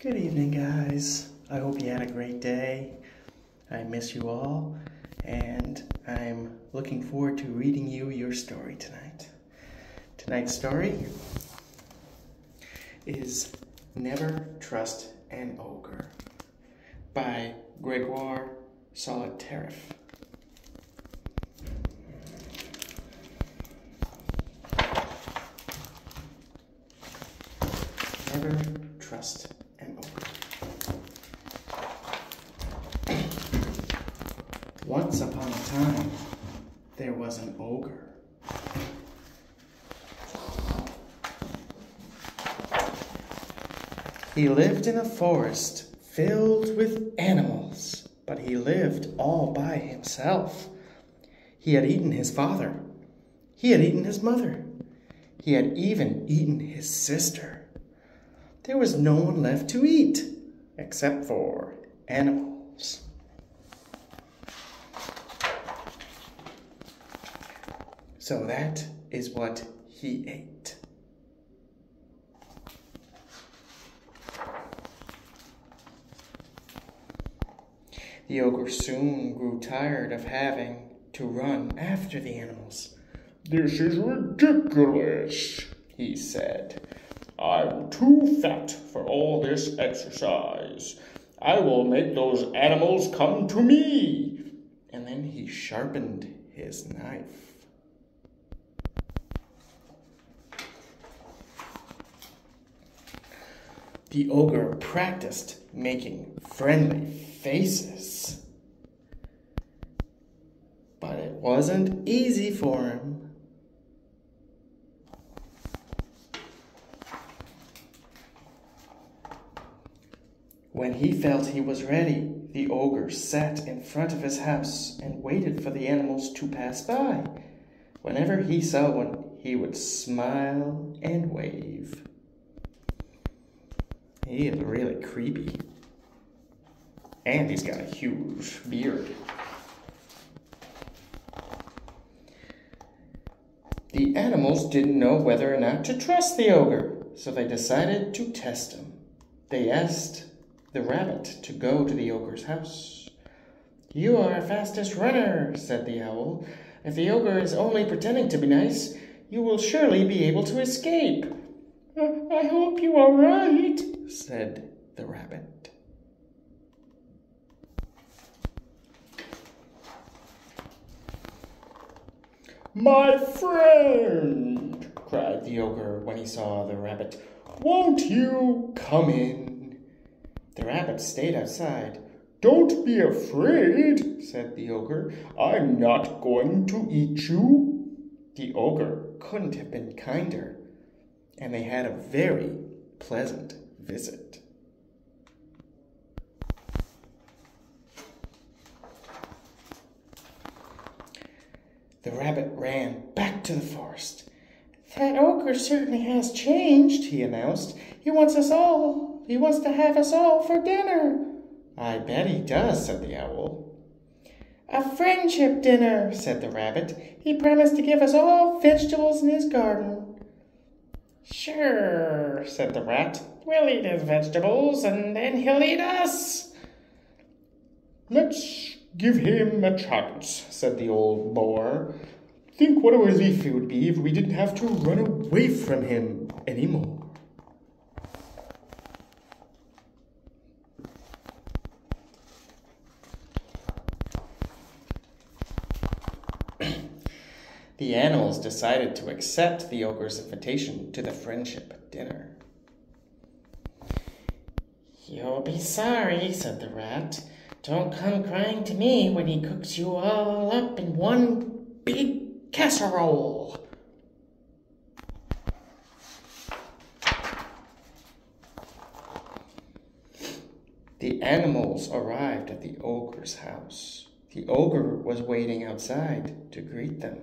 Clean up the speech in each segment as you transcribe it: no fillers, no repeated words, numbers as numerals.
Good evening, guys. I hope you had a great day. I miss you all, and I'm looking forward to reading you your story tonight. Tonight's story is Never Trust an Ogre by Gregoire Solotareff. Never trust an ogre. Once upon a time, there was an ogre. He lived in a forest filled with animals, but he lived all by himself. He had eaten his father. He had eaten his mother. He had even eaten his sister. There was no one left to eat, except for animals. So that is what he ate. The ogre soon grew tired of having to run after the animals. "This is ridiculous," he said. "I'm too fat for all this exercise. I will make those animals come to me." And then he sharpened his knife. The ogre practiced making friendly faces, but it wasn't easy for him. When he felt he was ready, the ogre sat in front of his house and waited for the animals to pass by. Whenever he saw one, he would smile and wave. He is really creepy. And he's got a huge beard. The animals didn't know whether or not to trust the ogre, so they decided to test him. They asked the rabbit to go to the ogre's house. "You are our fastest runner," said the owl. "If the ogre is only pretending to be nice, you will surely be able to escape." I hope you are right," said the rabbit. "My friend," cried the ogre when he saw the rabbit, "won't you come in?" The rabbit stayed outside. "Don't be afraid," said the ogre. "I'm not going to eat you." The ogre couldn't have been kinder, and they had a very pleasant visit. The rabbit ran back to the forest. "That ogre certainly has changed," he announced. He wants to have us all for dinner." "I bet he does," said the owl. "A friendship dinner," said the rabbit. "He promised to give us all vegetables in his garden." "Sure," said the rat. "We'll eat his vegetables, and then he'll eat us." "Let's give him a chance," said the old boar. "Think what a relief it would be if we didn't have to run away from him anymore." The animals decided to accept the ogre's invitation to the friendship dinner. "You'll be sorry," said the rat. "Don't come crying to me when he cooks you all up in one big casserole." The animals arrived at the ogre's house. The ogre was waiting outside to greet them.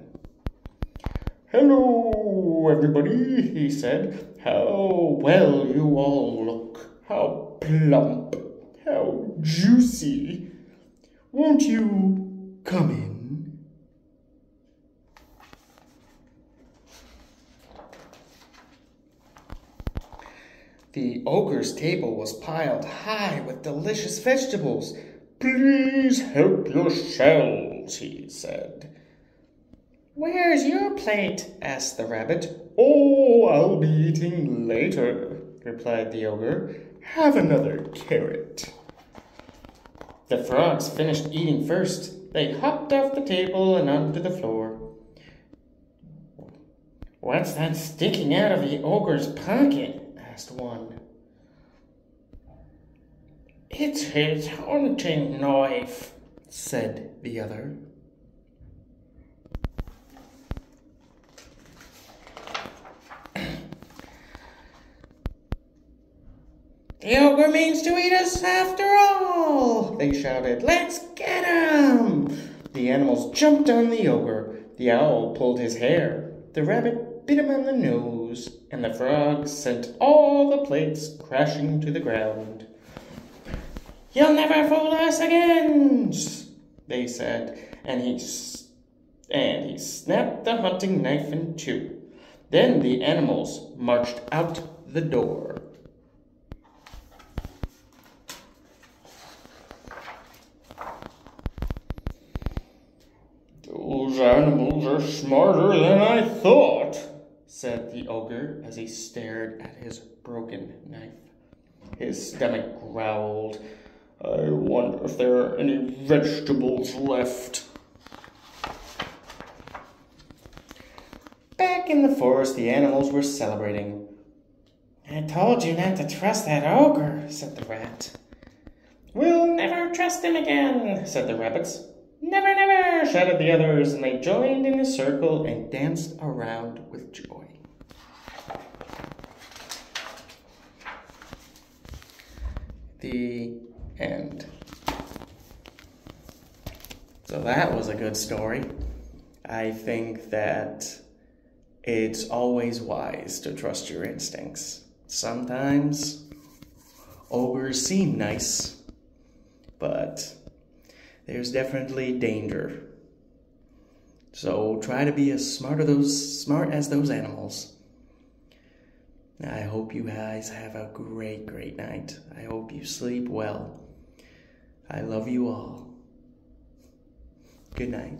"Hello, everybody," he said. "How well you all look. How plump. How juicy. Won't you come in?" The ogre's table was piled high with delicious vegetables. Please help yourselves, he said. Where's your plate? Asked the rabbit. Oh, I'll be eating later, replied the ogre. Have another carrot. The frogs finished eating first. They hopped off the table and onto the floor. What's that sticking out of the ogre's pocket? Asked one. It's his hunting knife, said the other. The ogre means to eat us after all, they shouted. Let's get him! The animals jumped on the ogre. The owl pulled his hair. The rabbit bit him on the nose, and the frogs sent all the plates crashing to the ground. You'll never fool us again, they said, and he snapped the hunting knife in two. Then the animals marched out the door. Those animals are smarter than I thought, said the ogre as he stared at his broken knife. His stomach growled. I wonder if there are any vegetables left. Back in the forest, the animals were celebrating. I told you not to trust that ogre, said the rat. We'll never trust him again, said the rabbits. Never, never, shouted the others, and they joined in a circle and danced around with joy. The end. So that was a good story. I think that it's always wise to trust your instincts. Sometimes ogres seem nice, but there's definitely danger. So try to be as smart as those animals. I hope you guys have a great, great night. I hope you sleep well. I love you all. Good night.